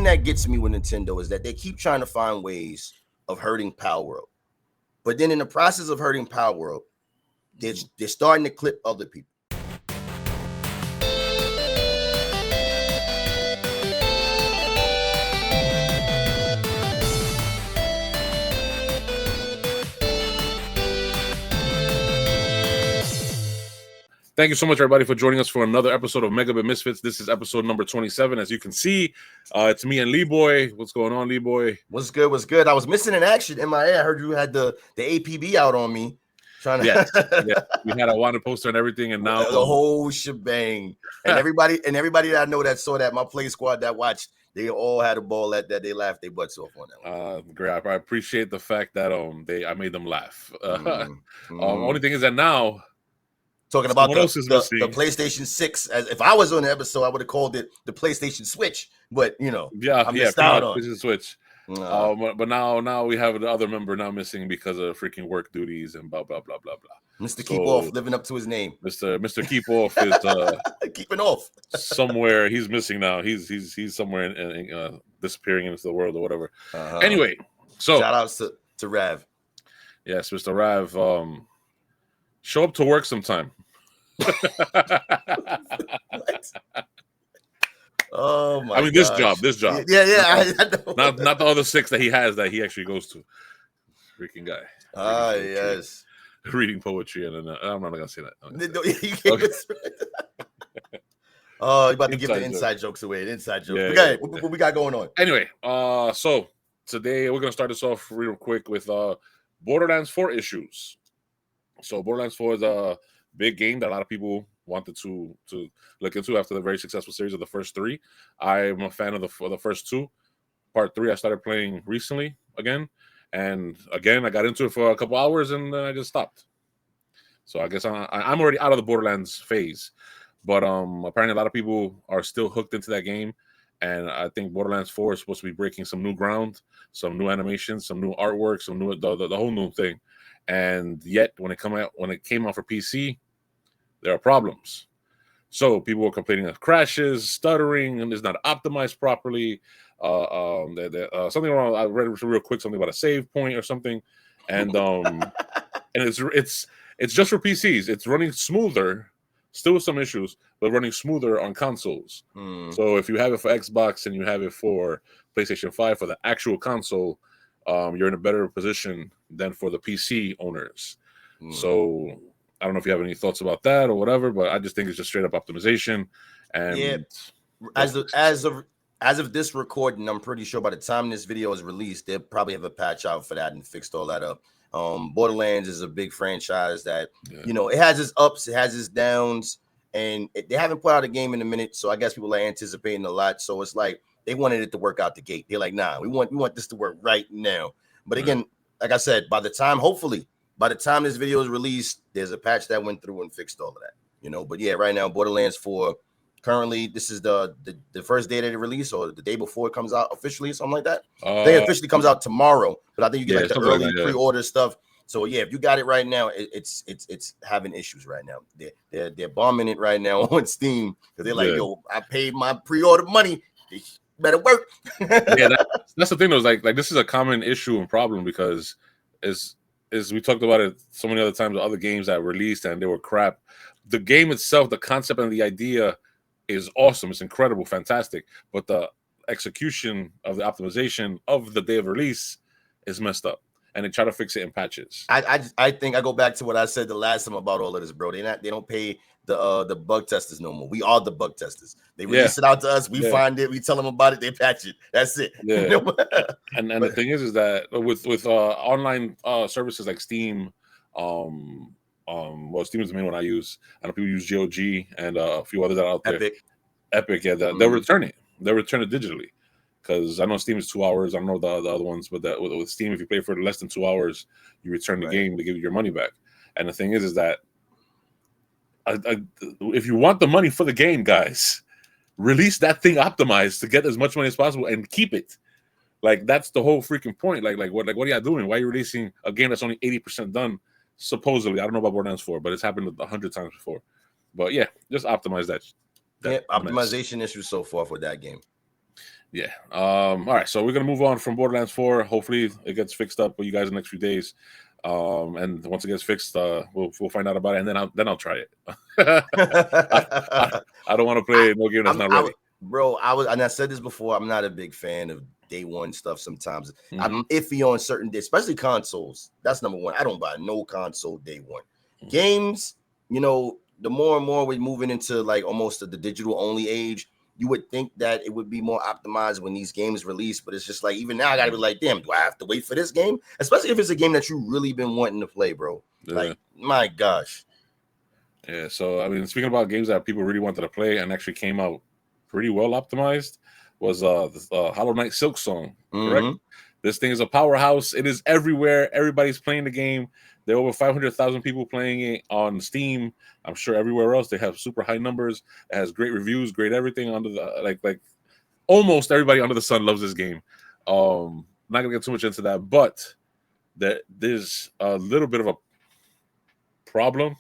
that gets me with Nintendo is that they keep trying to find ways of hurting Palworld. But then in the process of hurting Palworld, they're starting to clip other people. Thank you so much, everybody, for joining us for another episode of Megabit Misfits. This is episode number 27. As you can see, it's me and LeeBoy. What's going on, LeeBoy? What's good? What's good? I was missing in action in my ear. I heard you had the APB out on me. Trying to yeah. We had a wanted poster and everything, and now the whole shebang. And everybody that I know that saw that, my play squad that watched, they all had a ball that they laughed their butts off on that one. Great. I appreciate the fact that I made them laugh. Only thing is that now. Talking about the PlayStation 6. As if I was on the episode, I would have called it the PlayStation Switch. But I missed out on PlayStation Switch. But now we have the other member now missing because of freaking work duties and blah blah blah blah blah. Mr. Keep Off living up to his name. Mr. Keep Off is keeping off somewhere. He's missing now. He's somewhere in disappearing into the world or whatever. Anyway, so shout outs to Rav. Yes, Mr. Rav. Show up to work sometime. Oh my! I mean, this job. Yeah. I know. Not the other 6 that he has that he actually goes to. Freaking guy. Yes. Reading poetry, and I'm not gonna say that. Oh, you're about to give the inside jokes away. The inside jokes. Yeah, what we got going on? Anyway, so today we're gonna start this off real quick with Borderlands 4 issues. So Borderlands 4 is a big game that a lot of people wanted to look into after the very successful series of the first 3. I'm a fan of the first 2. Part 3 I started playing recently again, and again I got into it for a couple hours and then I just stopped. So I guess I'm already out of the Borderlands phase, but apparently a lot of people are still hooked into that game, and I think Borderlands 4 is supposed to be breaking some new ground, some new animations, some new artwork, some new the whole new thing. And yet, when it came out for PC, there are problems. So people were complaining of crashes, stuttering, and it's not optimized properly. Something wrong. I read real quick something about a save point or something, and and it's just for PCs. It's running smoother, still with some issues, but running smoother on consoles. So if you have it for Xbox and you have it for PlayStation 5 for the actual console, you're in a better position than for the PC owners. So I don't know if you have any thoughts about that or whatever, but I just think it's just straight up optimization. And as of this recording, I'm pretty sure by the time this video is released, they'll probably have a patch out for that and fixed all that up. Borderlands is a big franchise that it has its ups, it has its downs, and they haven't put out a game in a minute. So I guess people are anticipating a lot. So it's like they wanted it to work out the gate. They're like, nah, we want this to work right now. But again, like I said, hopefully by the time this video is released, there's a patch that went through and fixed all of that. But yeah, right now, Borderlands 4, currently, this is the first day that it released, or the day before it comes out officially, something like that. They officially comes out tomorrow, but I think you get the early pre-order stuff. So yeah, if you got it right now, it's having issues right now. They're bombing it right now on Steam because they're like, yo, I paid my pre-order money. It better work. That's the thing though. Like this is a common issue and problem because as we talked about it so many other times with other games that released and they were crap. The game itself, the concept and the idea is awesome. It's incredible, fantastic. But the execution of the optimization of the day of release is messed up. And they try to fix it in patches. I think I go back to what I said the last time about all of this, bro. They don't pay the bug testers no more. We are the bug testers. They release it out to us. We find it. We tell them about it. They patch it. That's it. Yeah. and the thing is that with online services like Steam, Steam is the main one I use. I know people use GOG and a few others that are out there. Epic, they'll return it. They'll return it digitally. Because I know Steam is 2 hours. I don't know the other ones, but with Steam, if you play for less than 2 hours, you return the game to give you your money back. And the thing is that if you want the money for the game, guys, release that thing optimized to get as much money as possible and keep it. Like that's the whole freaking point. Like what are y'all doing? Why are you releasing a game that's only 80% done? Supposedly, I don't know about Borderlands 4, but it's happened 100 times before. But yeah, just optimize that. Optimization issues so far for that game. Yeah. All right. So we're gonna move on from Borderlands 4. Hopefully, it gets fixed up with you guys in the next few days. And once it gets fixed, we'll find out about it, and then I'll try it. I don't want to play no game that's not ready. Bro, and I said this before. I'm not a big fan of day one stuff. Sometimes I'm iffy on certain days, especially consoles. That's number one. I don't buy no console day one. Games, you know, the more and more we're moving into like almost the digital only age, you would think that it would be more optimized when these games release, but it's just like even now I gotta be like, damn, do I have to wait for this game? Especially if it's a game that you really been wanting to play, bro. Yeah. Like, my gosh. Yeah. So I mean, speaking about games that people really wanted to play and actually came out pretty well optimized, was Hollow Knight Silksong. Correct. This thing is a powerhouse. It is everywhere. Everybody's playing the game. There are over 500,000 people playing it on Steam. I'm sure everywhere else they have super high numbers. It has great reviews, great everything. Under the like almost everybody under the sun loves this game. Not gonna get too much into that, but there's a little bit of a problem.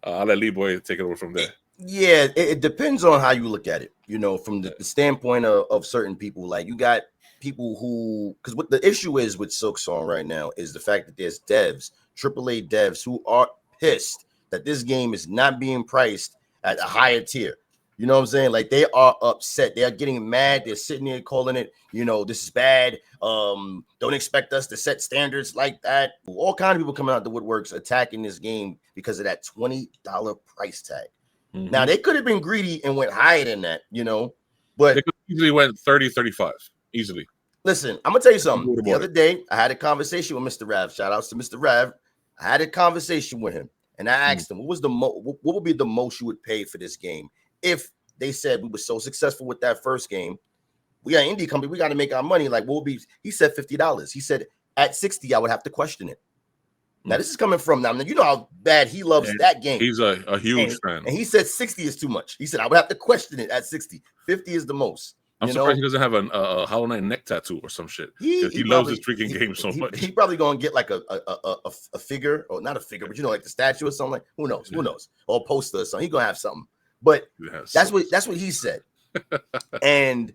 I'll let LeeBoy take it over from there. Yeah, it depends on how you look at it. You know, from the standpoint of certain people, like you got people who, because what the issue is with Silksong right now is the fact that there's devs, AAA devs, who are pissed that this game is not being priced at a higher tier. You know what I'm saying? Like they are upset. They are getting mad. They're sitting there calling it, you know, this is bad. Don't expect us to set standards like that. All kinds of people coming out the woodworks attacking this game because of that $20 price tag. Now they could have been greedy and went higher than that, you know, but they could easily went 30, 35 easily. Listen, I'm gonna tell you something. The other day, I had a conversation with Mr. Rav. Shout outs to Mr. Rav. I had a conversation with him, and I asked him, "What was what would be the most you would pay for this game if they said we were so successful with that first game? We are an indie company. We got to make our money. Like, what would be?" He said $50. He said at 60, I would have to question it. Now, this is coming from now. You know how bad he loves that game. He's a huge fan. And he said 60 is too much. He said, I would have to question it at 60. 50 is the most. I'm surprised he doesn't have a Hollow Knight neck tattoo or some shit. He loves his freaking game so much. He probably going to get like a figure, or not a figure, but you know, like the statue or something. Like, who knows? Who knows? Or a poster or something. He's going to have something. But that's what he said. And,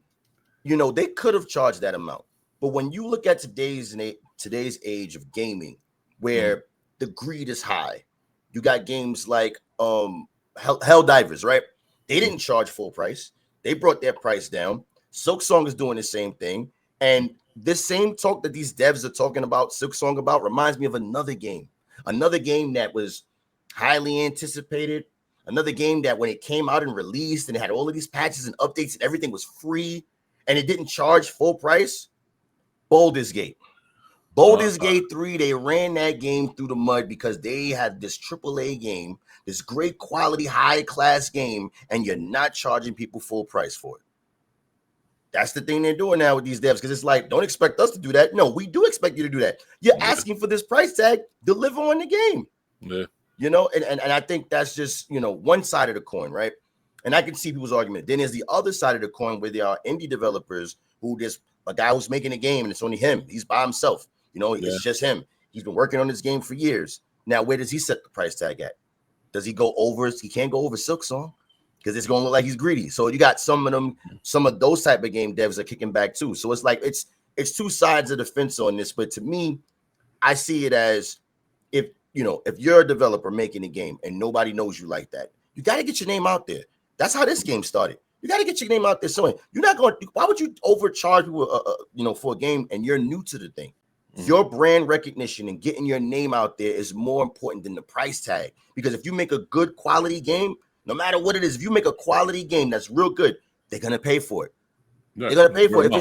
you know, they could have charged that amount. But when you look at today's age of gaming, where the greed is high, you got games like Helldivers, right? They didn't charge full price. They brought their price down. Silksong is doing the same thing. And this same talk that these devs are talking about Silksong about reminds me of another game that was highly anticipated. Another game that when it came out and released and it had all of these patches and updates and everything was free and it didn't charge full price. Baldur's Gate 3, they ran that game through the mud because they had this AAA game, this great quality, high-class game, and you're not charging people full price for it. That's the thing they're doing now with these devs, because it's like, don't expect us to do that. No, we do expect you to do that. You're asking for this price tag, deliver on the game. Yeah. You know, and I think that's just, you know, one side of the coin, right? And I can see people's argument. Then there's the other side of the coin where there are indie developers who there's a guy who's making a game and it's only him. He's by himself. You know, it's just him. He's been working on this game for years. Now, where does he set the price tag at? Does he go over? He can't go over Silksong because it's going to look like he's greedy. So you got some of those type of game devs are kicking back too. So it's like it's two sides of the fence on this. But to me, I see it as if you're a developer making a game and nobody knows you like that, you got to get your name out there. That's how this game started. You got to get your name out there. So you're not going. Why would you overcharge people, for a game and you're new to the thing? Your brand recognition and getting your name out there is more important than the price tag. Because if you make a good quality game, no matter what it is, if you make a quality game that's real good, they're gonna pay for it. They're gonna pay for it. If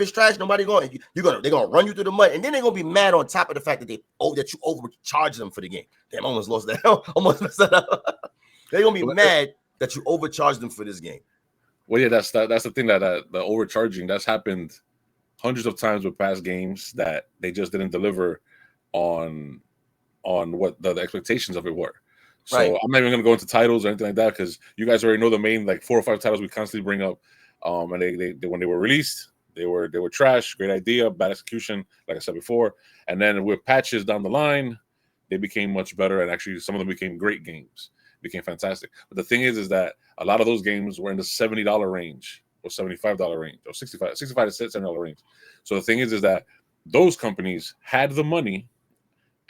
it's trash, nobody going. They're gonna run you through the mud, and then they're gonna be mad on top of the fact that you overcharge them for the game. Damn, I almost lost that. Almost messed that up. They're gonna be mad that you overcharged them for this game. Well, yeah, that's the thing, that the overcharging that's happened hundreds of times with past games that they just didn't deliver on what the expectations of it were. So right. I'm not even going to go into titles or anything like that because you guys already know the main like 4 or 5 titles we constantly bring up. And they when they were released, they were trash. Great idea, bad execution, like I said before. And then with patches down the line, they became much better, and actually some of them became great games, became fantastic. But the thing is that a lot of those games were in the $70 range. or $75 range, or 65 to $70 range. So the thing is that those companies had the money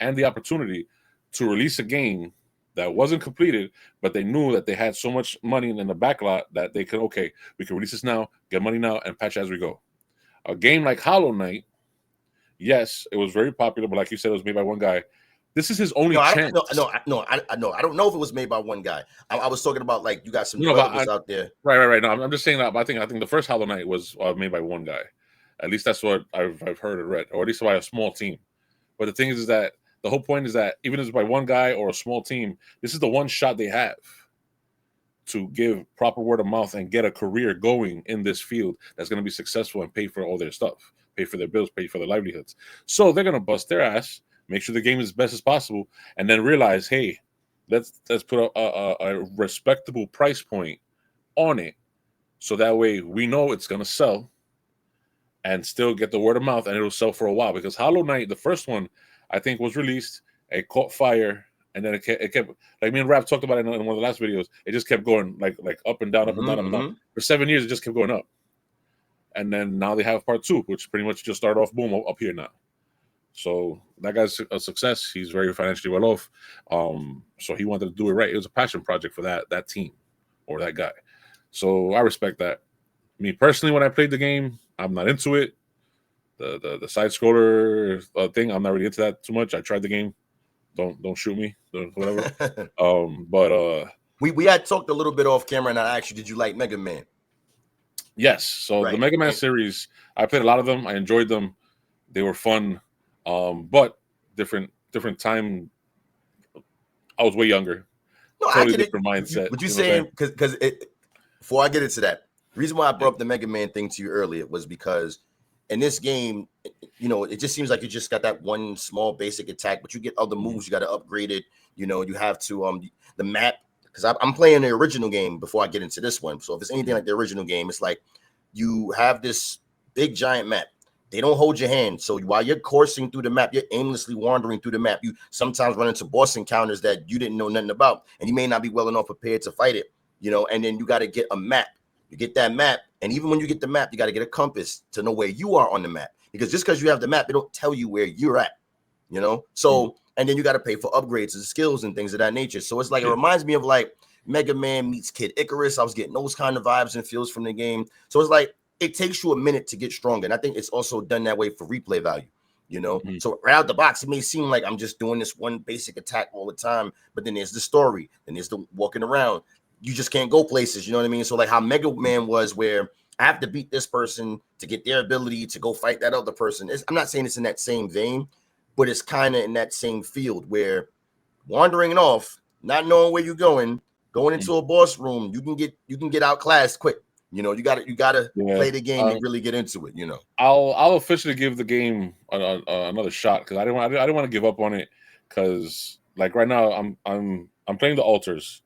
and the opportunity to release a game that wasn't completed, but they knew that they had so much money in the backlot that they could, okay, we can release this now, get money now, and patch as we go. A game like Hollow Knight, yes, it was very popular, but like you said, it was made by one guy. This is his only chance. I don't know if it was made by one guy. I was talking about like you got some developers out there. Right. No, I'm just saying that. But I think the first Hollow Knight was made by one guy. At least that's what I've heard or read, or at least by a small team. But the thing is that the whole point is that even if it's by one guy or a small team, this is the one shot they have to give proper word of mouth and get a career going in this field that's going to be successful and pay for all their stuff, pay for their bills, pay for their livelihoods. So they're going to bust their ass, make sure the game is as best as possible, and then realize, hey, let's put a respectable price point on it, so that way we know it's going to sell and still get the word of mouth, and it'll sell for a while. Because Hollow Knight, the first one, I think was released, it caught fire, and then it kept like me and Rap talked about it in one of the last videos. It just kept going like up and down, up and down, up and down. For 7 years, it just kept going up. And then now they have part 2, which pretty much just started off boom up here now. So that guy's a success. He's very financially well off. So he wanted to do it right. It was a passion project for that team or that guy. So I respect that. Me personally, when I played the game, I'm not into it. The side scroller thing, I'm not really into that too much. I tried the game. Don't shoot me, whatever. But we had talked a little bit off camera, and I asked you, did you like Mega Man? Yes. So the Mega Man series, I played a lot of them. I enjoyed them. They were fun. But different time. I was way younger. No, totally different mindset. What you saying? Because before I get into that, the reason why I brought up the Mega Man thing to you earlier was because in this game, you know, it just seems like you just got that one small basic attack, but you get other moves. You got to upgrade it. You know, you have to the map, because I'm playing the original game before I get into this one. So if it's anything like the original game, it's like you have this big giant map. They don't hold your hand. So while you're coursing through the map, you're aimlessly wandering through the map. You sometimes run into boss encounters that you didn't know nothing about, and you may not be well enough prepared to fight it, you know, and then you got to get a map. You get that map, and even when you get the map, you got to get a compass to know where you are on the map. Because just because you have the map, it don't tell you where you're at, you know? So, and then you got to pay for upgrades and skills and things of that nature. So it's like, it reminds me of like Mega Man meets Kid Icarus. I was getting those kind of vibes and feels from the game. So it's like, it takes you a minute to get stronger. And I think it's also done that way for replay value, you know? So right out the box, it may seem like I'm just doing this one basic attack all the time, but then there's the story, then there's the walking around. You just can't go places, you know what I mean? So like how Mega Man was, where I have to beat this person to get their ability to go fight that other person. I'm not saying it's in that same vein, but it's kind of in that same field where wandering off, not knowing where you're going into a boss room, you can get outclassed quick. You know, you gotta play the game and really get into it. You know, I'll officially give the game another shot, because I didn't want to give up on it, because like right now I'm playing the altars.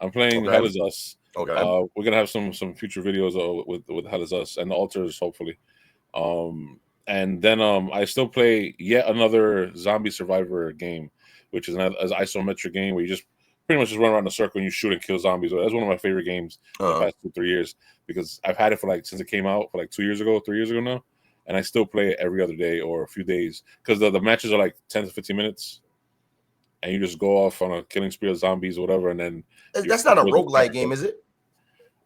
I'm playing Hell Is Us. Okay. We're gonna have some future videos with Hell Is Us and the altars, hopefully. And then I still play yet another zombie survivor game, which is an isometric game where you just pretty much just run around in a circle and you shoot and kill zombies. That's one of my favorite games the past 2-3 years, because I've had it for since it came out for 3 years ago now, and I still play it every other day or a few days, because the matches are 10 to 15 minutes. And you just go off on a killing spree of zombies or whatever, and then that's not a roguelike game, is it?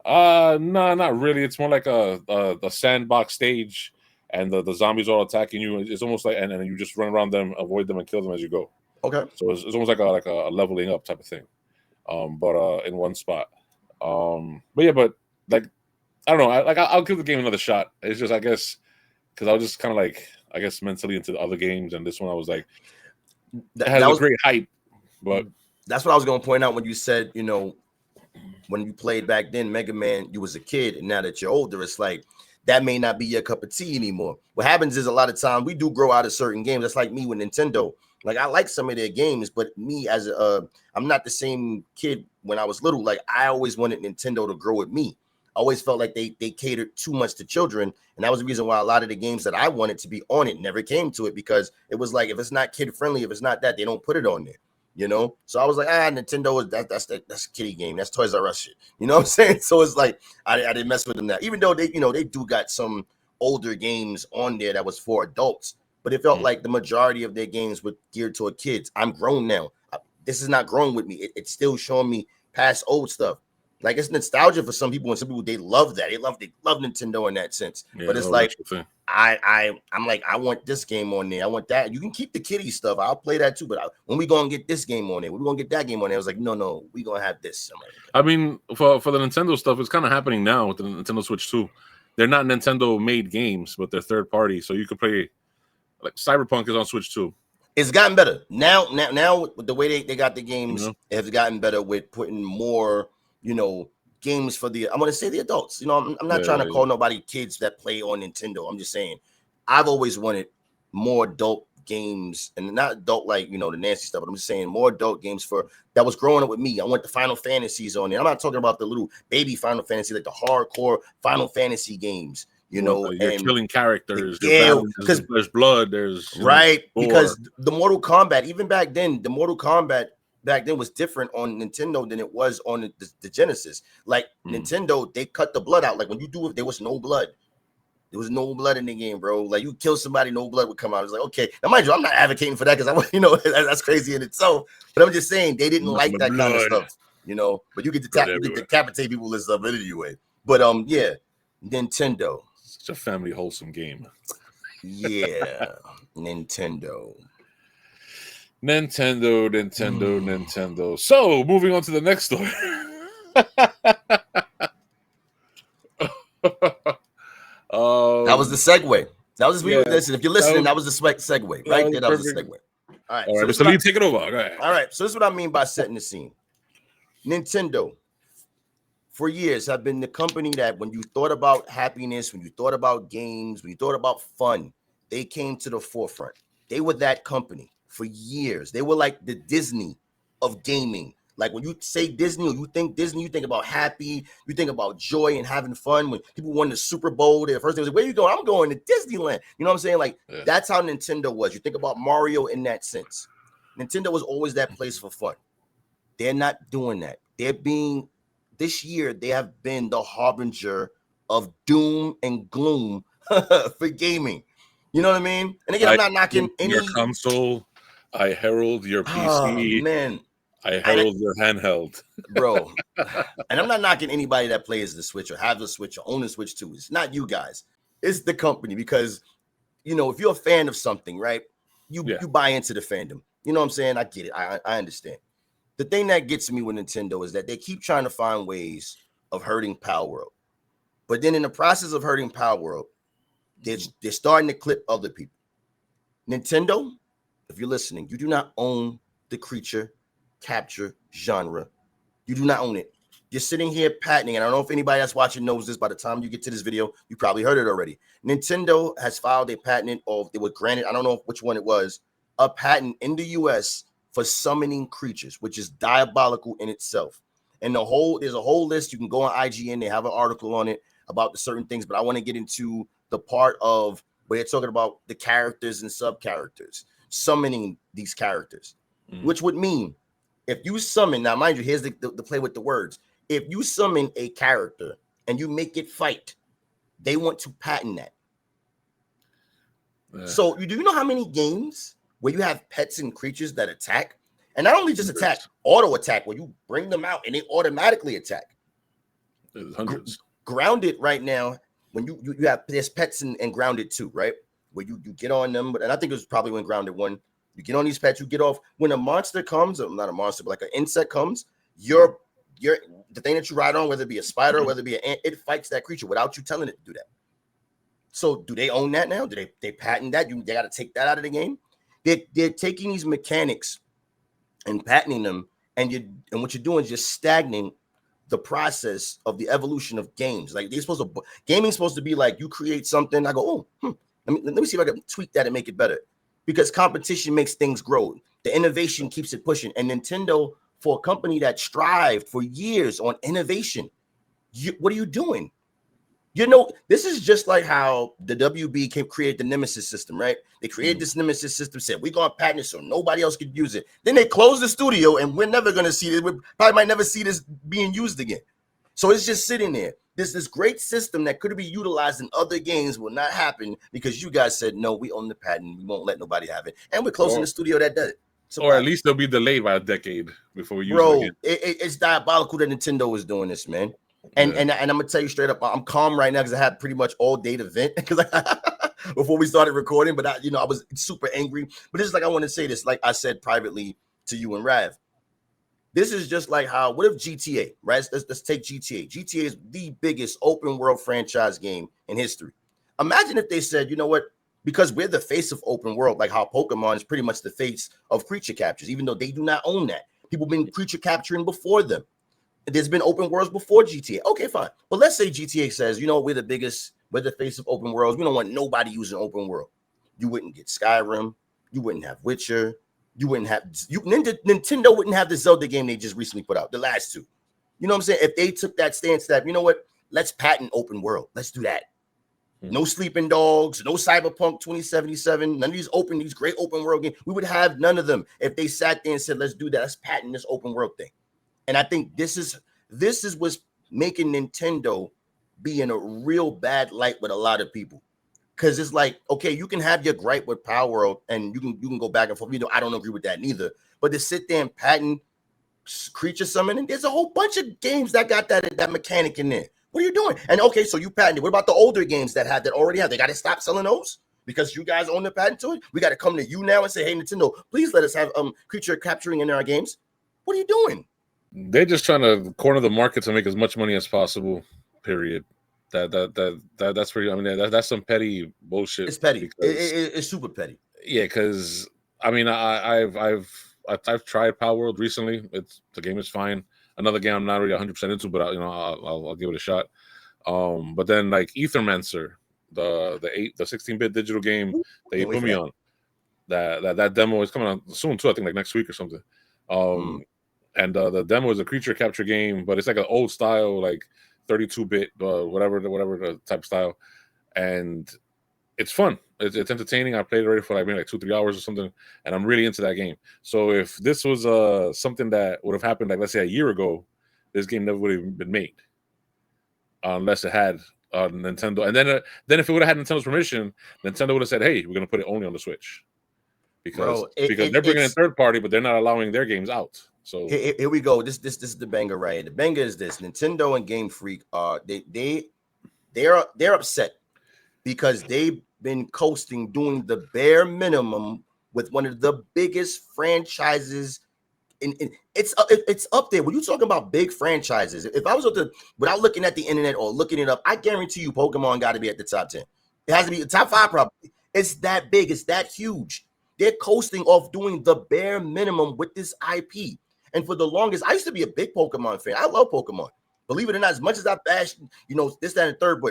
No, not really. It's more like a sandbox stage, and the zombies are all attacking you. It's almost like, and you just run around them, avoid them, and kill them as you go. Okay. So it's almost like a leveling up type of thing, but in one spot. But like I don't know. I'll give the game another shot. It's just, I guess, because I was just kind of mentally into the other games, and this one I was like. That has a great hype, but that's what I was going to point out when you said, you know, when you played back then, Mega Man, you was a kid, and now that you're older, it's like that may not be your cup of tea anymore. What happens is a lot of times we do grow out of certain games. That's like me with Nintendo. Like I like some of their games, but me as I'm not the same kid when I was little. Like I always wanted Nintendo to grow with me. I always felt like they catered too much to children, and that was the reason why a lot of the games that I wanted to be on it never came to it, because it was like, if it's not kid friendly, if it's not that, they don't put it on there, you know. So I was like, Nintendo is that's a kiddie game. That's Toys R Us shit. You know what I'm saying? So it's like I didn't mess with them now. Even though they, you know, they do got some older games on there that was for adults, but it felt like the majority of their games were geared toward kids. I'm grown now. This is not growing with me. It's still showing me past old stuff. Like it's nostalgia for some people, and some people they love that. They love Nintendo in that sense. Yeah, but it's like I'm like, I want this game on there. I want that. You can keep the kiddie stuff. I'll play that too. But when we gonna get this game on there, we gonna get that game on there. I was like, no, we gonna have this. Like, I mean, for the Nintendo stuff, it's kind of happening now with the Nintendo Switch too. They're not Nintendo made games, but they're third party, so you can play. Like Cyberpunk is on Switch too. It's gotten better now. With the way they got the games, it has gotten better with putting more, you know, games for the. I want to say the adults. You know, I'm not trying to call nobody kids that play on Nintendo. I'm just saying, I've always wanted more adult games, and not adult like, you know, the nasty stuff. But I'm just saying more adult games for that was growing up with me. I want the Final Fantasies on there. I'm not talking about the little baby Final Fantasy, like the hardcore Final Fantasy games. You know, you're killing characters. Yeah, because there's blood. There's because the Mortal Kombat, even back then, the Mortal Kombat back then was different on Nintendo than it was on the Genesis. Like Nintendo, they cut the blood out. Like when you do it, there was no blood. There was no blood in the game, bro. Like you kill somebody, no blood would come out. It's like, okay, now mind you, I'm not advocating for that because I, you know, that's crazy in itself. But I'm just saying they didn't like that kind of stuff, you know. But you get to decapitate people and stuff anyway. But yeah, Nintendo. It's a family wholesome game. Yeah, Nintendo. So, moving on to the next story. That was the segue. That was listen. If you're listening, that was the segue, right there. That was the segue. All right, so Mr. Lee, take it over. All right. So this is what I mean by setting the scene. Nintendo, for years, have been the company that when you thought about happiness, when you thought about games, when you thought about fun, they came to the forefront. They were that company for years. They were like the Disney of gaming. Like when you say Disney or you think Disney, you think about happy, you think about joy and having fun. When people won the Super Bowl, their first thing was like, where you going? I'm going to Disneyland. You know what I'm saying? Like that's how Nintendo was. You think about Mario in that sense. Nintendo was always that place for fun. They're not doing that. This year, they have been the harbinger of doom and gloom for gaming. You know what I mean? And again, I'm not knocking your console. I herald your PC. Oh, man. I herald your handheld. Bro. And I'm not knocking anybody that plays the Switch or have the Switch or own the Switch too. It's not you guys. It's the company because, you know, if you're a fan of something, right, you buy into the fandom. You know what I'm saying? I get it. I understand. The thing that gets me with Nintendo is that they keep trying to find ways of hurting Palworld. But then in the process of hurting Palworld, they're starting to clip other people. Nintendo, if you're listening, you do not own the creature capture genre. You do not own it. You're sitting here patenting, and I don't know if anybody that's watching knows this. By the time you get to this video, you probably heard it already. Nintendo has filed a patent, or it was granted, I don't know which one it was, a patent in the US for summoning creatures, which is diabolical in itself. And there's a whole list. You can go on IGN. They have an article on it about the certain things, but I want to get into the part of where they're talking about the characters and sub-characters, summoning these characters, which would mean if you summon, now mind you, here's the play with the words. If you summon a character and you make it fight, they want to patent that. So do you know how many games where you have pets and creatures that attack, and not only just attack, auto attack, where you bring them out and they automatically attack? There's hundreds. Grounded right now, when you have, there's pets and Grounded too, right? Where you get on them, and I think it was probably when Grounded 1, you get on these pets, you get off. When a monster comes, or not a monster, but like an insect comes, you're the thing that you ride on, whether it be a spider, or whether it be an ant, it fights that creature without you telling it to do that. So do they own that now? Do they patent that? They got to take that out of the game? They're taking these mechanics and patenting them, and what you're doing is just stagnating the process of the evolution of games. Like gaming's supposed to be like you create something. I go, let me see if I can tweak that and make it better, because competition makes things grow. The innovation keeps it pushing. And Nintendo, for a company that strived for years on innovation, what are you doing? You know, this is just like how the WB created the Nemesis system, right? They created this Nemesis system, said we're gonna patent it so nobody else could use it. Then they closed the studio, and we're never gonna see it. We probably might never see this being used again. So it's just sitting there. This great system that could be utilized in other games will not happen because you guys said no. We own the patent. We won't let nobody have it, and we're closing the studio that does it. So or at least they'll be delayed by a decade before we use it again. It's diabolical that Nintendo is doing this, man. And I'm gonna tell you straight up, I'm calm right now because I had pretty much all day to vent because before we started recording. But I was super angry. But it's like I want to say this, like I said privately to you and Rav. This is just like how, what if GTA, right? Let's take GTA. GTA is the biggest open world franchise game in history. Imagine if they said, you know what? Because we're the face of open world, like how Pokemon is pretty much the face of creature captures, even though they do not own that. People have been creature capturing before them. There's been open worlds before GTA. Okay, fine. But let's say GTA says, you know, we're the face of open worlds. We don't want nobody using open world. You wouldn't get Skyrim. You wouldn't have Witcher. You wouldn't have Nintendo wouldn't have the Zelda game they just recently put out, the last two. You know what I'm saying? If they took that stance that, you know what, let's patent open world. Let's do that. No Sleeping Dogs, no Cyberpunk 2077, none of these great open world games. We would have none of them if they sat there and said, let's do that. Let's patent this open world thing. And I think this is what's making Nintendo be in a real bad light with a lot of people. Because it's like, okay, you can have your gripe with Palworld and you can go back and forth. You know, I don't agree with that neither. But to sit there and patent creature summoning, there's a whole bunch of games that got that mechanic in there. What are you doing? And okay, so you patented. What about the older games that already have? They got to stop selling those because you guys own the patent to it. We got to come to you now and say, hey, Nintendo, please let us have creature capturing in our games. What are you doing? They're just trying to corner the market to make as much money as possible. Period. That's pretty. I mean, that's some petty bullshit. It's petty. It's super petty. Yeah, because I mean, I've tried Palworld recently. The game is fine. Another game I'm not really 100% into, but I'll give it a shot. But then like Ethermancer, the 16-bit digital game that you put me on, that demo is coming out soon too. I think like next week or something. And the demo is a creature capture game, but it's like an old style, like 32-bit, whatever the type of style, and it's fun. It's entertaining. I played it already for like maybe like 2-3 hours or something, and I'm really into that game. So if this was something that would have happened, like let's say a year ago, this game never would have been made unless it had Nintendo. And then if it would have had Nintendo's permission, Nintendo would have said, "Hey, we're gonna put it only on the Switch," because they're bringing in third party, but they're not allowing their games out. So here we go. This is the banger right here. The banger is this: Nintendo and Game Freak are they're upset because they've been coasting, doing the bare minimum with one of the biggest franchises. It's up there. When you talking about big franchises, if I was without looking at the internet or looking it up, I guarantee you Pokemon got to be at the top 10. It has to be the top 5 probably. It's that big. It's that huge. They're coasting off doing the bare minimum with this IP. And for the longest, I used to be a big Pokemon fan. I love Pokemon. Believe it or not, as much as I bashed, this, that, and third,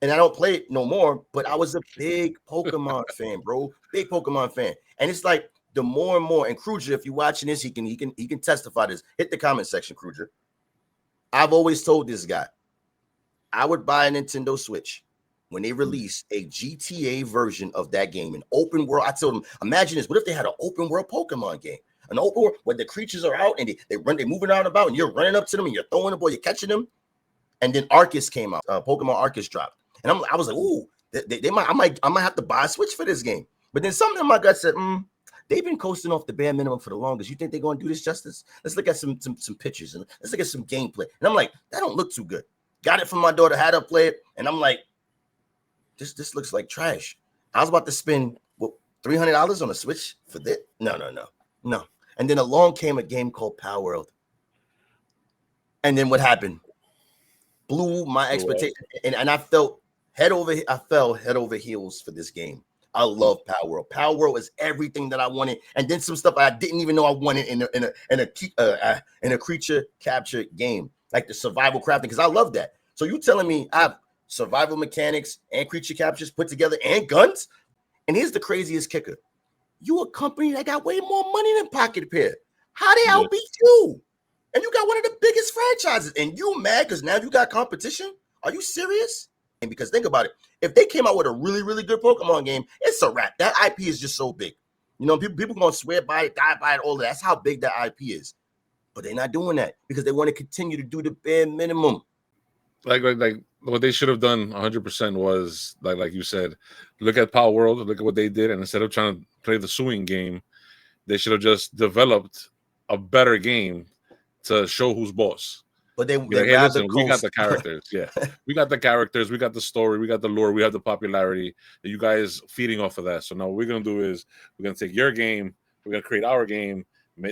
and I don't play it no more, but I was a big Pokemon fan, bro. Big Pokemon fan. And it's like the more and more, and Kruger, if you're watching this, he can testify this. Hit the comment section, Kruger. I've always told this guy, I would buy a Nintendo Switch when they release a GTA version of that game, an open world. I told him, imagine this. What if they had an open world Pokemon game? An open world where the creatures are out and they're moving out and about, and you're running up to them and you're throwing the ball, you're catching them. And then Arceus came out, Pokemon Arceus dropped, and I was like, ooh, I might have to buy a Switch for this game. But then something in my gut said, they've been coasting off the bare minimum for the longest. You think they're going to do this justice? Let's look at some pictures and let's look at some gameplay. And I'm like, that don't look too good. Got it from my daughter, had her play it, and I'm like, this looks like trash. I was about to spend $300 on a Switch for this. No. And then along came a game called Palworld. And then what happened? Blew my expectation. And I fell head over heels for this game. I love Palworld. Palworld is everything that I wanted. And then some stuff I didn't even know I wanted in a creature capture game, like the survival crafting, because I love that. So you telling me I have survival mechanics and creature captures put together and guns? And here's the craziest kicker. You a company that got way more money than Pocket Pair. How they outbeat you? And you got one of the biggest franchises. And you mad because now you got competition? Are you serious? Because think about it, if they came out with a really, really good Pokemon game, it's a wrap. That IP is just so big. You know, people gonna swear by it, die by it, all of that. That's how big that IP is. But they're not doing that because they want to continue to do the bare minimum. Like what they should have done 100% was like you said, look at Palworld, look at what they did, and instead of trying to play the suing game, they should have just developed a better game to show who's boss. But they like, hey, listen, we got the characters. Yeah, we got the characters, we got the story, we got the lore, we have the popularity. And you guys feeding off of that. So now what we're gonna do is we're gonna take your game, we're gonna create our game,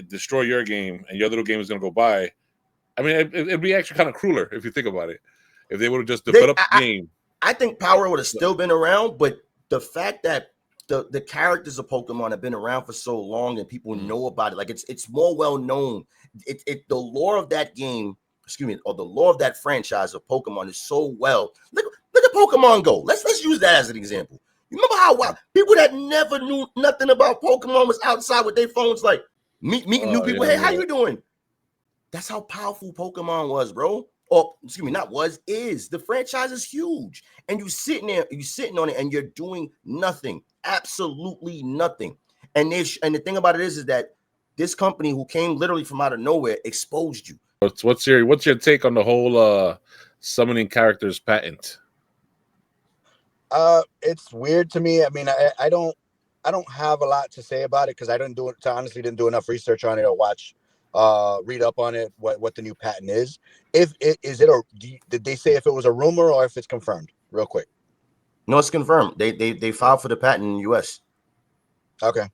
destroy your game, and your little game is gonna go by. I mean, it'd be actually kind of crueler if you think about it. If they would have just developed the game. I think Power would have still been around, but the fact that the characters of Pokemon have been around for so long and people know about it, like it's more well known. The lore of that game, or the lore of that franchise of Pokemon is so well. Look at Pokemon Go. Let's use that as an example. You remember how people that never knew nothing about Pokemon was outside with their phones, like meeting new people. Hey, how you doing? That's how powerful Pokemon was, bro. Or is. The franchise is huge. And you're sitting on it and you're doing nothing. Absolutely nothing. And the thing about it is that this company who came literally from out of nowhere exposed you. What's your take on the whole summoning characters patent? It's weird to me. I mean, I don't have a lot to say about it because I honestly didn't do enough research on it or read up on it, what the new patent is. Did they say if it was a rumor or if it's confirmed? Real quick. No, it's confirmed. They filed for the patent in the US. Okay.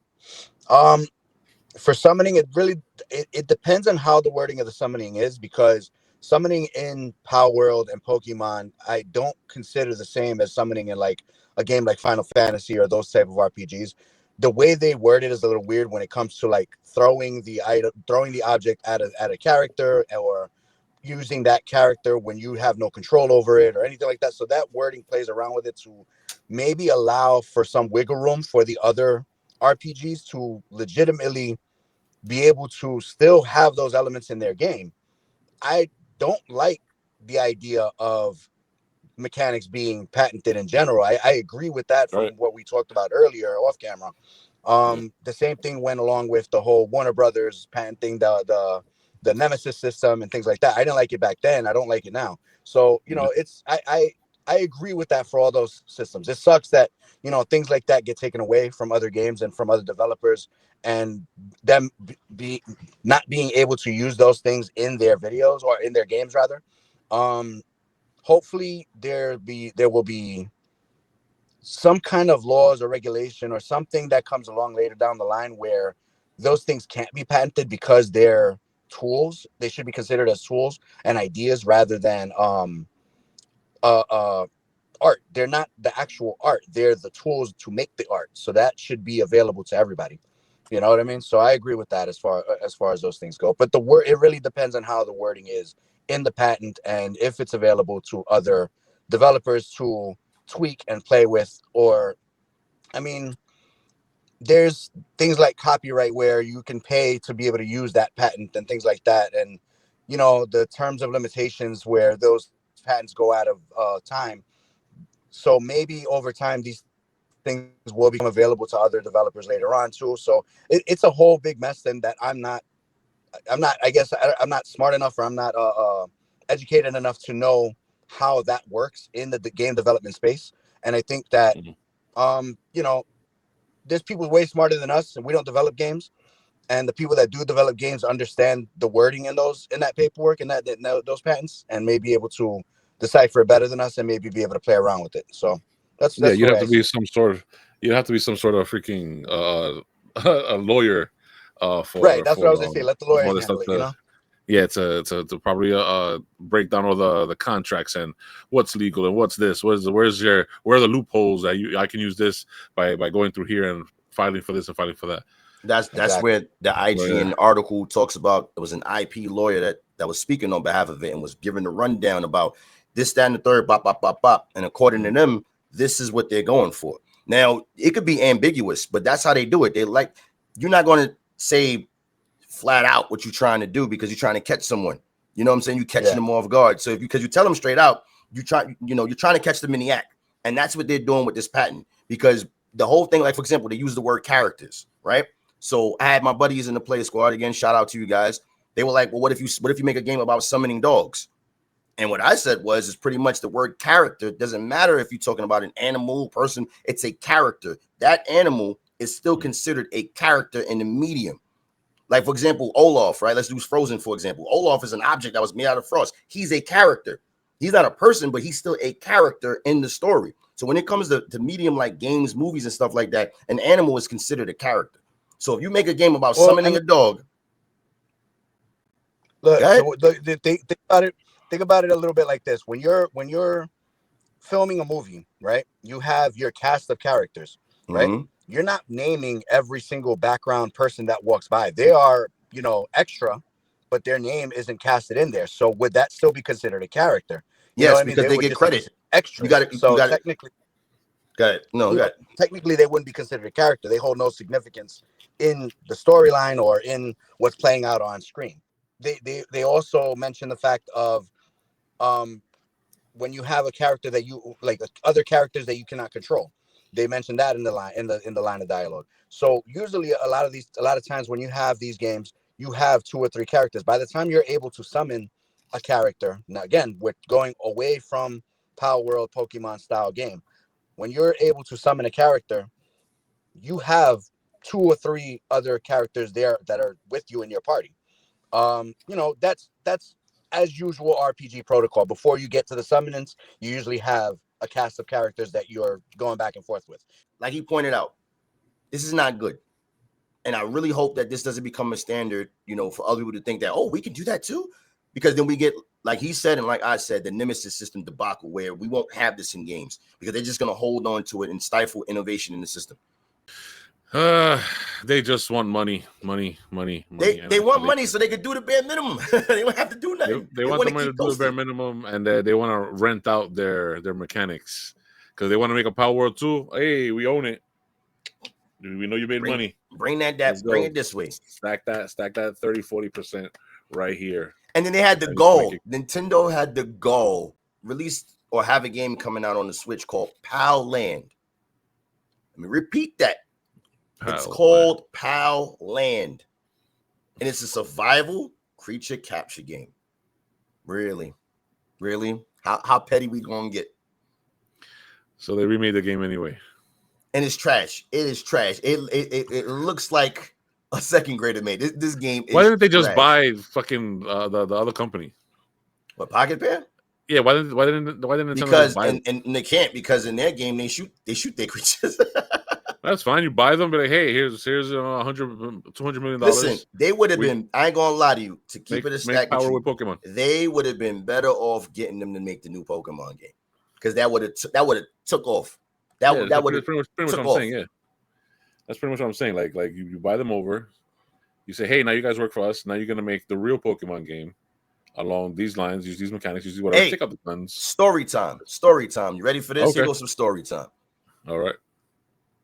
For summoning, it depends on how the wording of the summoning is, because summoning in Palworld and Pokemon, I don't consider the same as summoning in like a game like Final Fantasy or those type of RPGs. The way they word it is a little weird when it comes to like throwing the object at a character, or using that character when you have no control over it or anything like that. So that wording plays around with it to maybe allow for some wiggle room for the other RPGs to legitimately be able to still have those elements in their game. I don't like the idea of mechanics being patented in general. I agree with that from what we talked about earlier off camera. The same thing went along with the whole Warner Brothers patenting the Nemesis system and things like that. I didn't like it back then. I don't like it now. So, I agree with that for all those systems. It sucks that, things like that get taken away from other games and from other developers, and them not being able to use those things in their videos or in their games rather. Hopefully there will be some kind of laws or regulation or something that comes along later down the line where those things can't be patented because they're tools. They should be considered as tools and ideas rather than art. They're not the actual art. They're the tools to make the art. So that should be available to everybody. You know what I mean? So I agree with that as far as those things go. But it really depends on how the wording is in the patent and if it's available to other developers to tweak and play with. Or, I mean, there's things like copyright where you can pay to be able to use that patent and things like that. And, the terms of limitations where those patents go out of time. So maybe over time, these things will become available to other developers later on too. So it's a whole big mess then that I'm not smart enough, or I'm not educated enough to know how that works in the game development space. And I think that, there's people way smarter than us, and we don't develop games. And the people that do develop games understand the wording in that paperwork and those patents, and may be able to decipher it better than us, and maybe be able to play around with it. So that's you'd have to be some sort of freaking a lawyer for right. That's what I was gonna say. Let the lawyers handle it. Yeah, to probably break down all the contracts and what's legal and what's this. Where are the loopholes that I can use this by going through here and filing for this and filing for that. That's where the IGN article talks about. It was an IP lawyer that was speaking on behalf of it and was giving the rundown about this, that, and the third, bop, bop, bop, bop. And according to them, this is what they're going for. Now, it could be ambiguous, but that's how they do it. You're not going to say flat out what you're trying to do because you're trying to catch someone. You know what I'm saying? You're catching them off guard. So because you tell them straight out, you're trying to catch them in the act. And that's what they're doing with this patent, because the whole thing, like, for example, they use the word characters, right? So I had my buddies in the play squad, again, shout out to you guys. They were like, well, what if you make a game about summoning dogs? And what I said is pretty much the word character doesn't matter if you're talking about an animal, person, it's a character. That animal is still considered a character in the medium. Like, for example, Olaf, right? Let's use Frozen, for example. Olaf is an object that was made out of frost. He's a character. He's not a person, but he's still a character in the story. So when it comes to medium like games, movies, and stuff like that, an animal is considered a character. So if you make a game about summoning a dog, look, think about it a little bit like this. When you're filming a movie, right? You have your cast of characters, right? Mm-hmm. You're not naming every single background person that walks by. They are, extra, but their name isn't casted in there. So would that still be considered a character? Yes, because they get credit. Extra. Technically, got it. No, got it. Technically, they wouldn't be considered a character. They hold no significance in the storyline or in what's playing out on screen. They also mention the fact of when you have a character that you like, other characters that you cannot control. They mentioned that in the line of dialogue. So usually a lot of times when you have these games, you have 2 or 3 characters. By the time you're able to summon a character, now again, we're going away from Palworld Pokemon style game. When you're able to summon a character, you have 2 or 3 other characters there that are with you in your party. That's as usual RPG protocol. Before you get to the summonings, you usually have a cast of characters that you're going back and forth with. Like he pointed out, this is not good. And I really hope that this doesn't become a standard, for other people to think that, we can do that too. Because then we get, like he said, and like I said, the Nemesis system debacle, where we won't have this in games because they're just going to hold on to it and stifle innovation in the system. They just want money. They want money so they could do the bare minimum. They don't have to do nothing. They want the money to do the bare minimum, and they want to rent out their mechanics because they want to make a Palworld 2. Hey, we own it. We know you made money. Bring it this way. Stack that 30-40% right here. And then they had the goal. Nintendo had the goal release or have a game coming out on the Switch called Palland. Let me repeat that. It's called Palland, and it's a survival creature capture game. Really? How petty we gonna get? So they remade the game anyway, and it's trash. It is trash. It looks like a second grader made this game. Why didn't they just buy fucking the other company? What, Pocket Pair? Yeah, why didn't because and they can't, because in their game they shoot their creatures. That's fine. You buy them, but like, hey, here's $200 million. Listen, they would have been. I ain't gonna lie to you. To keep it a stack with Pokemon, they would have been better off getting them to make the new Pokemon game, because that would have took off. That would have pretty much what I'm saying. Yeah, that's pretty much what I'm saying. Like you buy them over. You say, hey, now you guys work for us. Now you're gonna make the real Pokemon game along these lines. Use these mechanics. Use whatever. Hey, take out the guns. Story time. You ready for this? Okay. Here goes some story time. All right.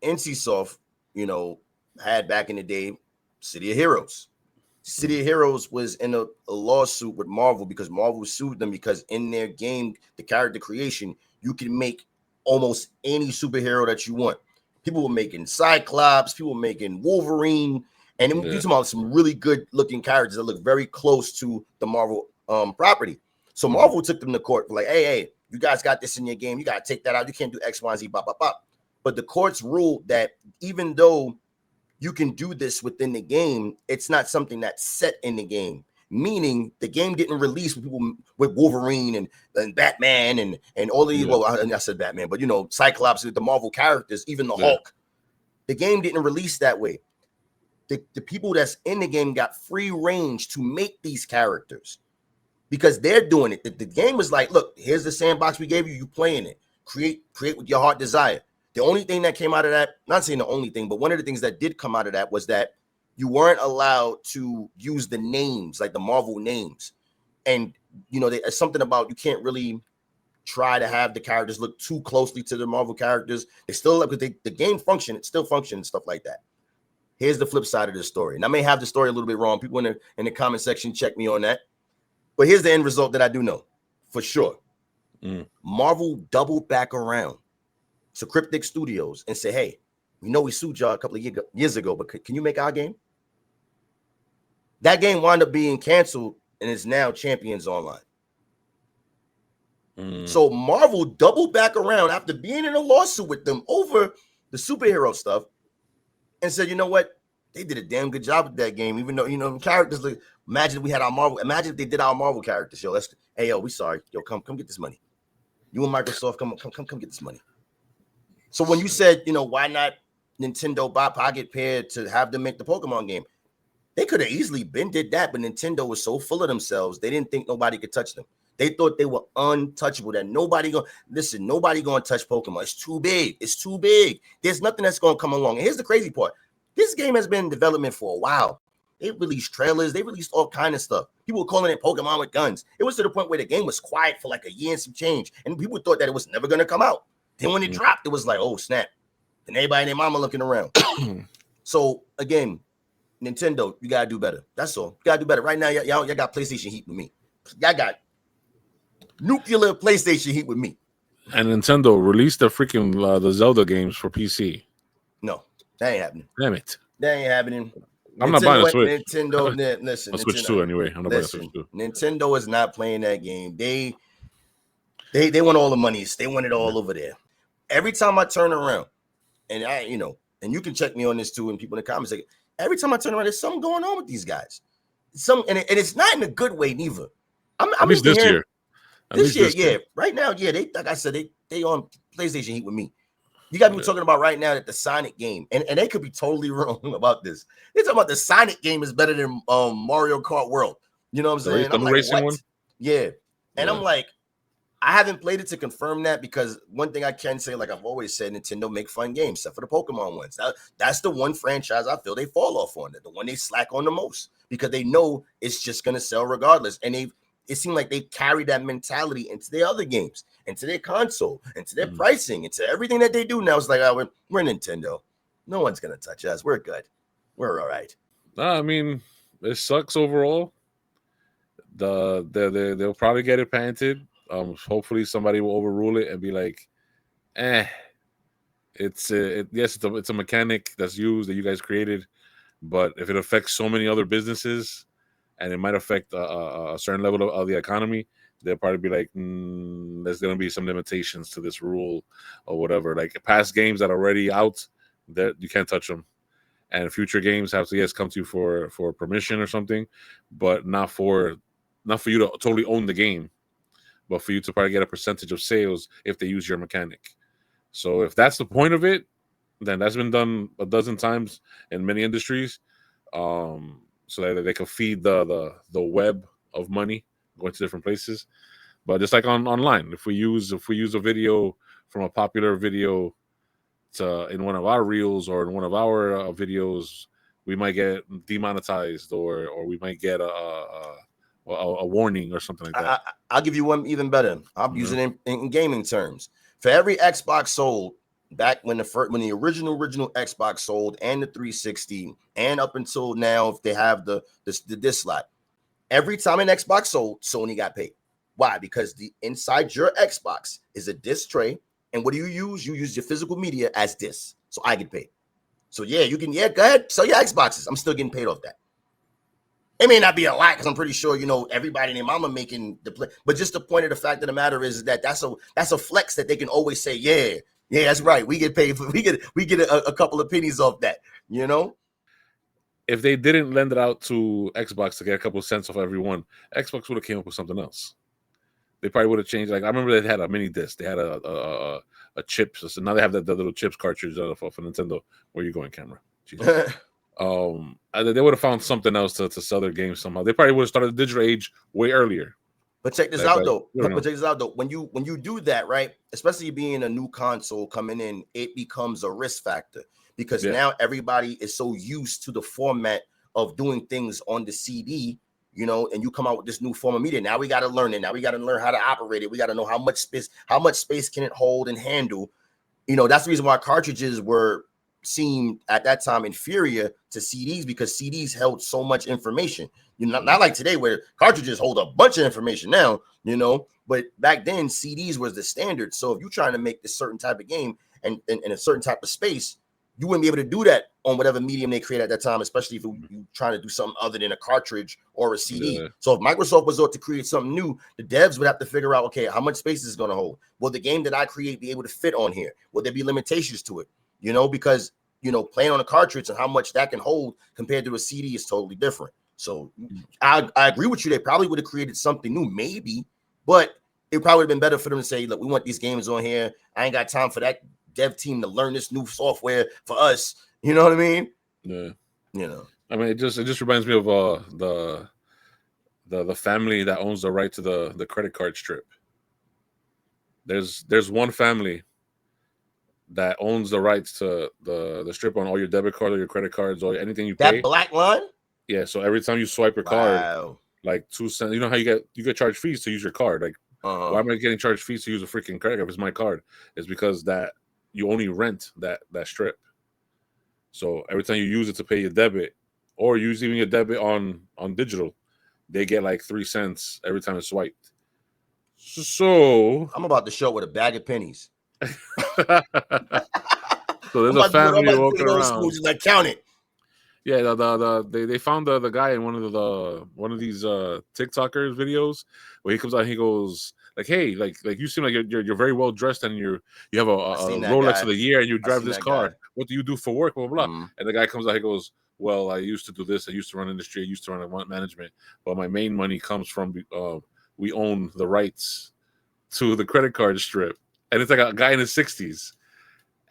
NCSoft, had back in the day City of Heroes. City of Heroes was in a lawsuit with Marvel because Marvel sued them because in their game, the character creation, you can make almost any superhero that you want. People were making Cyclops, people were making Wolverine, and you're talking about some really good looking characters that look very close to the Marvel property. So Marvel took them to court for like, hey, you guys got this in your game. You got to take that out. You can't do X, Y, and Z, bop, bop, bop. But the courts ruled that even though you can do this within the game, it's not something that's set in the game. Meaning the game didn't release with people with Wolverine and Batman and all of these. Well, I said Batman, but Cyclops, the Marvel characters, even the Hulk. The game didn't release that way. The people that's in the game got free range to make these characters because they're doing it. The game was like, look, here's the sandbox we gave you. You playing it. Create with your heart desire. The only thing that came out of that, not saying the only thing, but one of the things that did come out of that was that you weren't allowed to use the names, like the Marvel names. And, there's something about you can't really try to have the characters look too closely to the Marvel characters. They still, because the game function, it still functions and stuff like that. Here's the flip side of this story. And I may have the story a little bit wrong. People in the comment section check me on that. But here's the end result that I do know for sure. Marvel doubled back around to Cryptic Studios and said, hey, we know we sued y'all a couple of years ago, but can you make our game? That game wound up being canceled and is now Champions Online. So Marvel doubled back around after being in a lawsuit with them over the superhero stuff and said, you know what? They did a damn good job with that game, even though, you know, characters, like, imagine we had our Marvel, imagine if they did our Marvel characters. Yo, hey, yo, we sorry. Yo, come get this money. You and Microsoft, come get this money. So when you said, you know, why not Nintendo buy Pocket Pair to have them make the Pokemon game? They could have easily did that, but Nintendo was so full of themselves, they didn't think nobody could touch them. They thought they were untouchable, that nobody going to touch Pokemon. It's too big. It's too big. There's nothing that's going to come along. And here's the crazy part. This game has been in development for a while. They released trailers. They released all kind of stuff. People were calling it Pokemon with guns. It was to the point where the game was quiet for like a year and some change. And people thought that it was never going to come out. Then when it dropped, it was like, oh, snap. And everybody and their mama looking around. So, again, Nintendo, you got to do better. That's all. You got to do better. Right now, y'all got PlayStation heat with me. Y'all got nuclear PlayStation heat with me. And Nintendo released the freaking the Zelda games for PC. No, that ain't happening. Damn it. That ain't happening. I'm not buying a Switch. Nintendo, listen. I'll Switch 2 anyway. I'm not buying a Switch 2. Nintendo is not playing that game. They want all the monies. They want it all over there. Every time I turn around, and and you can check me on this too, and people in the comments, like, every time I turn around, there's something going on with these guys. And it's not in a good way neither. I'm least this year. This year, yeah. Right now, yeah. They, like I said, they on PlayStation heat with me. You got me talking about right now that the Sonic game, and they could be totally wrong about this. They're talking about the Sonic game is better than Mario Kart World. You know what I'm saying? I'm like, racing one? Yeah. And I'm like, I haven't played it to confirm that, because one thing I can say, like I've always said, Nintendo make fun games, except for the Pokemon ones. That's the one franchise I feel they fall off on, the one they slack on the most, because they know it's just going to sell regardless. And it seemed like they carried that mentality into their other games, into their console, into their pricing, into everything that they do now. It's like, oh, we're Nintendo. No one's going to touch us. We're good. We're all right. I mean, it sucks overall. They'll probably get it patented. Hopefully somebody will overrule it and be like, it's a mechanic that's used that you guys created, but if it affects so many other businesses and it might affect a certain level of the economy, they'll probably be like, there's going to be some limitations to this rule or whatever. Like past games that are already out, that you can't touch them, and future games have to come to you for permission or something, but not for you to totally own the game, but for you to probably get a percentage of sales if they use your mechanic. So if that's the point of it, then that's been done a dozen times in many industries, so that they can feed the web of money going to different places. But just like online, if we use a video from a popular video in one of our reels or in one of our videos, we might get demonetized or we might get a warning or something like that. I'll give you one even better. I'll use it in gaming terms. For every Xbox sold back when the original Xbox sold, and the 360, and up until now, if they have the disc slot, every time an Xbox sold, Sony got paid. Why? Because the inside your Xbox is a disc tray, and what do you use? You use your physical media as discs. So I get paid. So you can go ahead, sell your Xboxes. I'm still getting paid off that. It may not be a lot, because I'm pretty sure everybody and their mama making the play, but just the point of the fact of the matter is that that's a flex that they can always say, yeah, that's right. We get paid we get a couple of pennies off that. If they didn't lend it out to Xbox to get a couple of cents off everyone, Xbox would have came up with something else. They probably would have changed. Like I remember they had a mini disc. They had a chip. So now they have the little chips cartridge for Nintendo. Where are you going, camera? Jesus. They would have found something else to sell their games somehow. They probably would have started the digital age way earlier. But check this out though. When you do that, right? Especially being a new console coming in, it becomes a risk factor, because now everybody is so used to the format of doing things on the CD, and you come out with this new form of media. Now we got to learn it. Now we got to learn how to operate it. We got to know how much space can it hold and handle. That's the reason why cartridges seemed at that time inferior to CDs, because CDs held so much information. Not like today where cartridges hold a bunch of information now, But back then, CDs was the standard. So if you're trying to make this certain type of game and in a certain type of space, you wouldn't be able to do that on whatever medium they create at that time, especially if you're trying to do something other than a cartridge or a CD. Yeah. So if Microsoft was out to create something new, the devs would have to figure out, okay, how much space is it going to hold? Will the game that I create be able to fit on here? Will there be limitations to it? You know, because, you know, playing on a cartridge and how much that can hold compared to a CD is totally different. So I agree with you. They probably would have created something new, maybe, but it probably would have been better for them to say, look, we want these games on here. I ain't got time for that dev team to learn this new software for us. You know what I mean? Yeah. You know. I mean, it just reminds me of the family that owns the right to the credit card strip. There's one family that owns the rights to the strip on all your debit cards or your credit cards or anything you pay. That black line? Yeah, so every time you swipe your card, like 2 cents, you know how you get charged fees to use your card. Like, why am I getting charged fees to use a freaking credit card if it's my card? It's because that you only rent that strip. So every time you use it to pay your debit or use even your debit on digital, they get like 3 cents every time it's swiped. So I'm about to show up with a bag of pennies. So there's a family walking around. Just like count it. Yeah, they found the guy in one of these TikTokers videos where he comes out and he goes like, hey, like you seem like you're very well dressed and you have a Rolex of the year and you drive this car. What do you do for work? Blah blah blah. And the guy comes out, he goes, well, I used to do this. I used to run industry. I used to run account management. But my main money comes from we own the rights to the credit card strip. And it's like a guy in his 60s.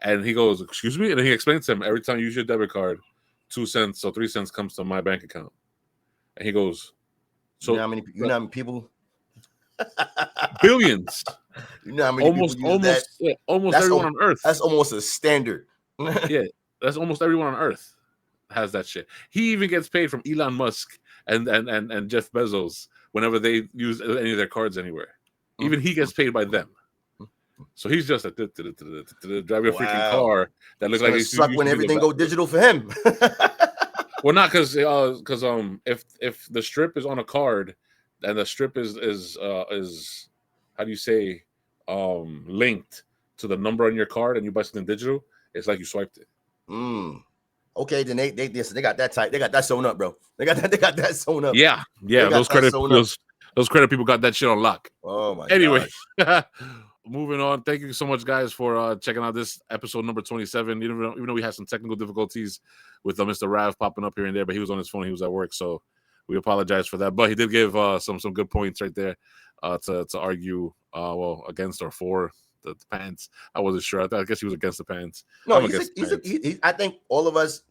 And he goes, excuse me? And then he explains to him, every time you use your debit card, 2 cents or 3 cents comes to my bank account. And he goes, so you know how many people? Billions. You know how many almost that's everyone on earth. That's almost a standard. Yeah, that's almost everyone on earth has that shit. He even gets paid from Elon Musk and Jeff Bezos whenever they use any of their cards anywhere. Even he gets paid by them. So he's just driving a freaking car that looks like it's suck when everything go digital for him. Well, not because if the strip is on a card and the strip is how do you say linked to the number on your card and you buy something digital, it's like you swiped it. Okay, then they got that type. They got that sewn up, bro. They got that sewn up. Yeah. Those credit people got that shit on lock. Oh my. Anyway, moving on. Thank you so much, guys, for checking out this episode number 27. Even though we had some technical difficulties with Mr. Rav popping up here and there, but he was on his phone. He was at work, so we apologize for that. But he did give some good points right there to argue against or for the pants. I wasn't sure. I guess he was against the pants. No, I think all of us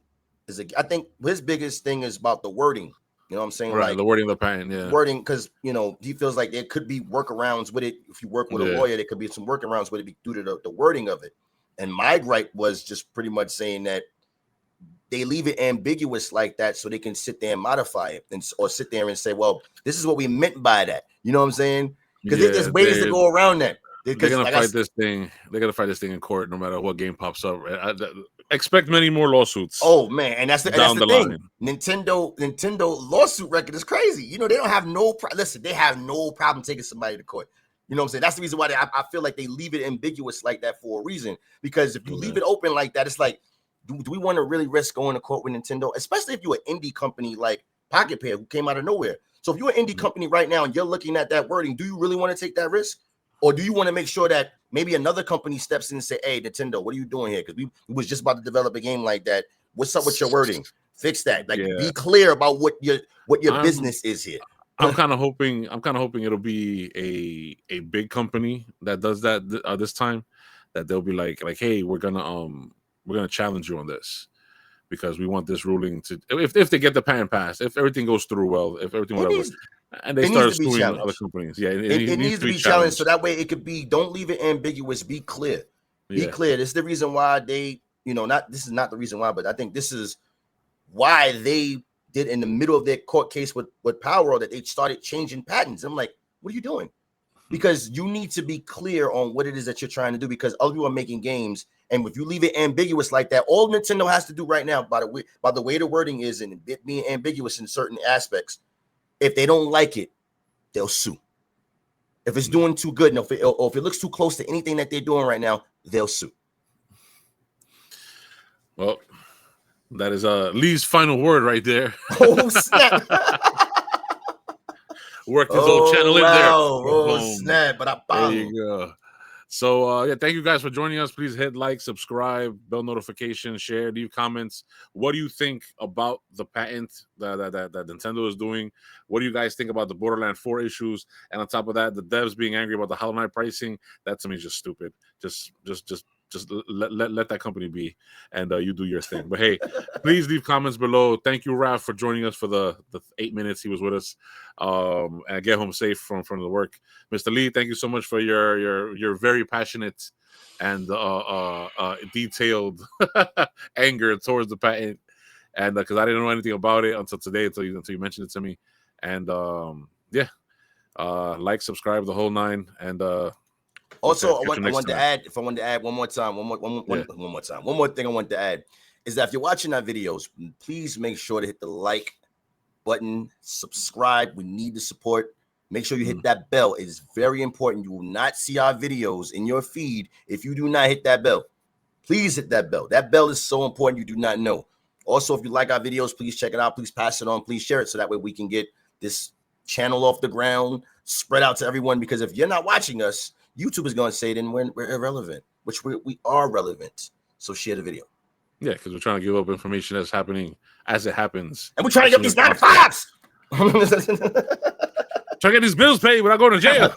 I think his biggest thing is about the wording. You know what I'm saying? Right, like the wording of the patent, yeah. Wording, because, you know, he feels like there could be workarounds with it. If you work with a lawyer, there could be some workarounds with it due to the wording of it. And my gripe was just pretty much saying that they leave it ambiguous like that so they can sit there and modify it or sit there and say, well, this is what we meant by that. You know what I'm saying? Because there's ways to go around that. They're gonna fight this thing. They're gonna fight this thing in court, no matter what game pops up. Expect many more lawsuits. Oh man, and that's the thing. Nintendo lawsuit record is crazy. You know, they don't have they have no problem taking somebody to court. You know what I'm saying? That's the reason why I feel like they leave it ambiguous like that for a reason. Because if you leave it open like that, it's like, do we want to really risk going to court with Nintendo? Especially if you're an indie company like Pocket Pair, who came out of nowhere. So if you're an indie company right now and you're looking at that wording, do you really want to take that risk? Or do you want to make sure that maybe another company steps in and say, hey, Nintendo, what are you doing here? Because we was just about to develop a game like that. What's up with your wording? Fix that. Like, be clear about what your business is here. I'm kind of hoping it'll be a big company that does that this time, that they'll be like, hey, we're gonna challenge you on this because we want this ruling to, if they get the patent passed, if everything goes through well, if everything whatever. And they start suing other companies. Yeah, it needs to be challenged. So that way it could be, don't leave it ambiguous. Be clear. Be clear. This is the reason why they, this is not the reason why, but I think this is why they did in the middle of their court case with Palworld that they started changing patents. I'm like, what are you doing? Because you need to be clear on what it is that you're trying to do, because other people are making games. And if you leave it ambiguous like that, all Nintendo has to do right now, by the way the wording is and it being ambiguous in certain aspects, if they don't like it, they'll sue. If it's doing too good, or if it looks too close to anything that they're doing right now, they'll sue. Well, that is Lee's final word right there. Oh, snap. Worked his own channel in there. Oh, snap. But there you go. So, yeah, thank you guys for joining us. Please hit like, subscribe, bell notification, share, leave comments. What do you think about the patent that Nintendo is doing? What do you guys think about the Borderlands 4 issues? And on top of that, the devs being angry about the Hollow Knight pricing, that to me is just stupid. Just let that company be, and you do your thing. But hey, please leave comments below. Thank you, Raph, for joining us for the 8 minutes he was with us, and get home safe from the work. Mr. Lee, thank you so much for your very passionate and detailed anger towards the patent, and because I didn't know anything about it until today, until you mentioned it to me. And yeah, like, subscribe, the whole nine, and also, I want to add one more thing I want to add is that if you're watching our videos, please make sure to hit the like button, subscribe. We need the support. Make sure you hit that bell. It is very important. You will not see our videos in your feed if you do not hit that bell. Please hit that bell. That bell is so important, you do not know. Also, if you like our videos, please check it out. Please pass it on. Please share it so that way we can get this channel off the ground, spread out to everyone. Because if you're not watching us, YouTube is going to say then we're irrelevant, which we are relevant. So share the video. Yeah, because we're trying to give up information that's happening as it happens. And we're trying to get these 9 to 5s. Trying to get these bills paid without going to jail.